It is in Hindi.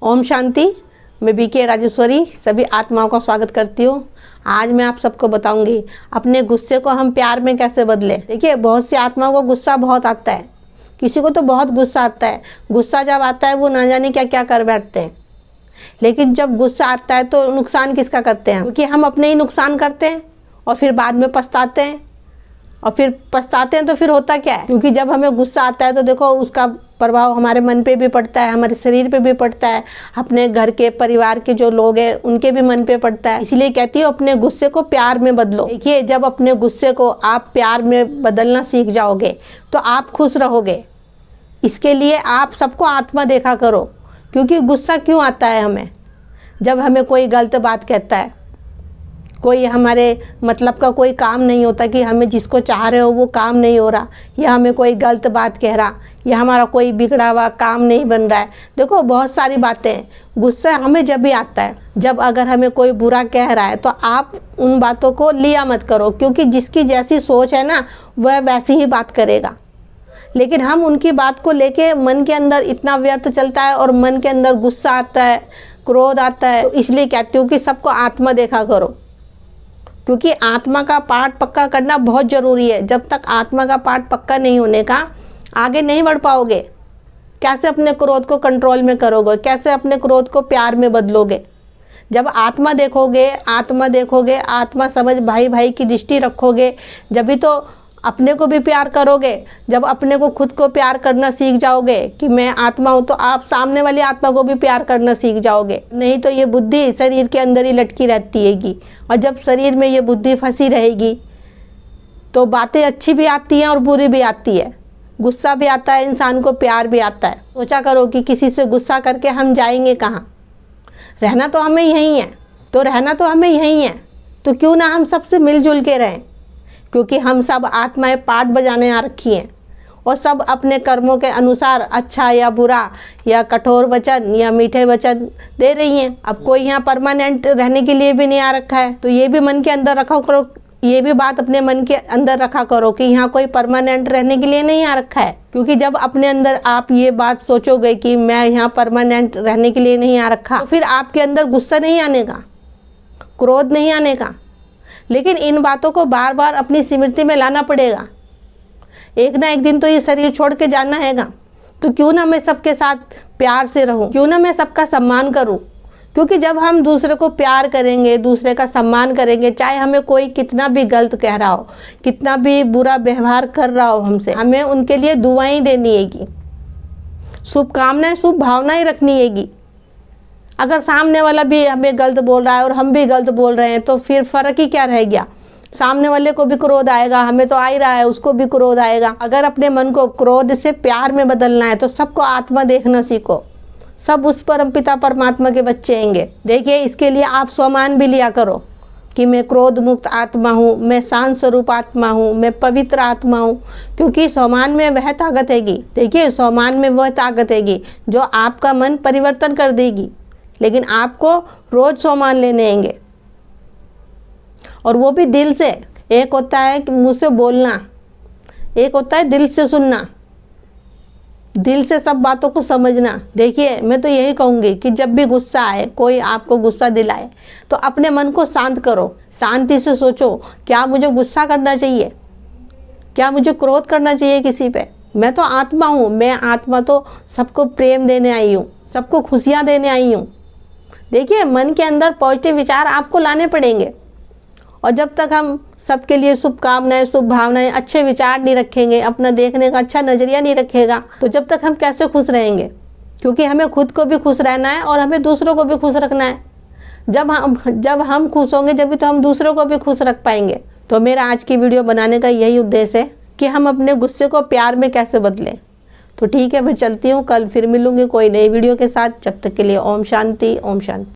ओम शांति। मैं बीके राजेश्वरी सभी आत्माओं का स्वागत करती हूँ। आज मैं आप सबको बताऊंगी अपने गुस्से को हम प्यार में कैसे बदलें। देखिए, बहुत सी आत्माओं को गुस्सा बहुत आता है, किसी को तो बहुत गुस्सा आता है। गुस्सा जब आता है वो ना जाने क्या क्या कर बैठते हैं। लेकिन जब गुस्सा आता है तो नुकसान किसका करते हैं? क्योंकि हम अपने ही नुकसान करते हैं और फिर बाद में पछताते हैं। और फिर पछताते हैं तो फिर होता क्या है? क्योंकि जब हमें गुस्सा आता है तो देखो उसका प्रभाव हमारे मन पे भी पड़ता है, हमारे शरीर पे भी पड़ता है, अपने घर के परिवार के जो लोग हैं उनके भी मन पे पड़ता है। इसलिए कहती हूँ अपने गुस्से को प्यार में बदलो। देखिए, जब अपने गुस्से को आप प्यार में बदलना सीख जाओगे तो आप खुश रहोगे। इसके लिए आप सबको आत्मा देखा करो। क्योंकि गुस्सा क्यों आता है हमें? जब हमें कोई गलत बात कहता है, कोई हमारे मतलब का कोई काम नहीं होता कि हमें जिसको चाह रहे हो वो काम नहीं हो रहा, या हमें कोई गलत बात कह रहा, या हमारा कोई बिगड़ा हुआ काम नहीं बन रहा है। देखो, बहुत सारी बातें हैं। गुस्सा हमें जब भी आता है, जब अगर हमें कोई बुरा कह रहा है तो आप उन बातों को लिया मत करो। क्योंकि जिसकी जैसी सोच है ना, वह वैसी ही बात करेगा। लेकिन हम उनकी बात को लेके मन के अंदर इतना व्यर्थ चलता है और मन के अंदर गुस्सा आता है, क्रोध आता है। तो इसलिए कहती हूँ कि सबको आत्मा देखा करो। क्योंकि आत्मा का पाठ पक्का करना बहुत ज़रूरी है। जब तक आत्मा का पाठ पक्का नहीं होने का, आगे नहीं बढ़ पाओगे। कैसे अपने क्रोध को कंट्रोल में करोगे? कैसे अपने क्रोध को प्यार में बदलोगे? जब आत्मा देखोगे, आत्मा समझ भाई भाई की दृष्टि रखोगे, जब भी तो अपने को भी प्यार करोगे। जब अपने को खुद को प्यार करना सीख जाओगे कि मैं आत्मा हूँ, तो आप सामने वाली आत्मा को भी प्यार करना सीख जाओगे। नहीं तो ये बुद्धि शरीर के अंदर ही लटकी रहती हैगी, और जब शरीर में ये बुद्धि फंसी रहेगी तो बातें अच्छी भी आती हैं और बुरी भी आती है। गुस्सा भी आता है इंसान को, प्यार भी आता है। सोचा करो कि किसी से गुस्सा करके हम जाएंगे कहाँ? रहना तो हमें यहीं है, तो क्यों ना हम सबसे मिलजुल के रहें। क्योंकि हम सब आत्माएं पाठ बजाने आ रखी हैं, और सब अपने कर्मों के अनुसार अच्छा या बुरा, या कठोर वचन या मीठे वचन दे रही हैं। अब कोई यहाँ परमानेंट रहने के लिए भी नहीं आ रखा है, तो ये भी मन के अंदर रखा करो। ये भी बात अपने मन के अंदर रखा करो कि यहाँ कोई परमानेंट रहने के लिए नहीं आ रखा है। क्योंकि जब अपने अंदर आप ये बात सोचोगे कि मैं यहाँ परमानेंट रहने के लिए नहीं आ रखा, तो फिर आपके अंदर गुस्सा नहीं आने का, क्रोध नहीं आने का। लेकिन इन बातों को बार बार अपनी स्मृति में लाना पड़ेगा। एक ना एक दिन तो ये शरीर छोड़ के जाना हैगा। तो क्यों ना मैं सबके साथ प्यार से रहूं, क्यों ना मैं सबका सम्मान करूं। क्योंकि जब हम दूसरे को प्यार करेंगे, दूसरे का सम्मान करेंगे, चाहे हमें कोई कितना भी गलत कह रहा हो, कितना भी बुरा व्यवहार कर रहा हो हमसे, हमें उनके लिए दुआएं देनी हैगी, शुभकामनाएं, शुभ भावनाएं रखनी हैगी। अगर सामने वाला भी हमें गलत बोल रहा है और हम भी गलत बोल रहे हैं, तो फिर फ़र्क ही क्या रह गया? सामने वाले को भी क्रोध आएगा, हमें तो आ ही रहा है, उसको भी क्रोध आएगा। अगर अपने मन को क्रोध से प्यार में बदलना है तो सबको आत्मा देखना सीखो। सब उस परमपिता परमात्मा के बच्चे हैंगे। देखिए, इसके लिए आप स्वमान भी लिया करो कि मैं क्रोध मुक्त आत्मा हूँ, मैं शांत स्वरूप आत्मा हूँ, मैं पवित्र आत्मा हूँ। क्योंकि स्वमान में वह ताकत हैगी। देखिए, स्वमान में वह ताकत हैगी जो आपका मन परिवर्तन कर देगी। लेकिन आपको रोज स्वमान लेने आएंगे, और वो भी दिल से। एक होता है कि मुंह से बोलना, एक होता है दिल से सुनना, दिल से सब बातों को समझना। देखिए, मैं तो यही कहूँगी कि जब भी गुस्सा आए, कोई आपको गुस्सा दिलाए, तो अपने मन को शांत करो। शांति से सोचो, क्या मुझे गुस्सा करना चाहिए? क्या मुझे क्रोध करना चाहिए किसी पे? मैं तो आत्मा हूँ, मैं आत्मा तो सबको प्रेम देने आई हूँ, सबको खुशियाँ देने आई हूँ। देखिए, मन के अंदर पॉजिटिव विचार आपको लाने पड़ेंगे। और जब तक हम सबके लिए शुभकामनाएं, शुभ भावनाएं, अच्छे विचार नहीं रखेंगे, अपना देखने का अच्छा नज़रिया नहीं रखेगा, तो जब तक हम कैसे खुश रहेंगे? क्योंकि हमें खुद को भी खुश रहना है और हमें दूसरों को भी खुश रखना है। जब हम खुश होंगे, जब भी तो हम दूसरों को भी खुश रख पाएंगे। तो मेरा आज की वीडियो बनाने का यही उद्देश्य है कि हम अपने गुस्से को प्यार में कैसे बदलें। तो ठीक है, मैं चलती हूँ। कल फिर मिलूंगी कोई नई वीडियो के साथ। जब तक के लिए ओम शांति, ओम शांति।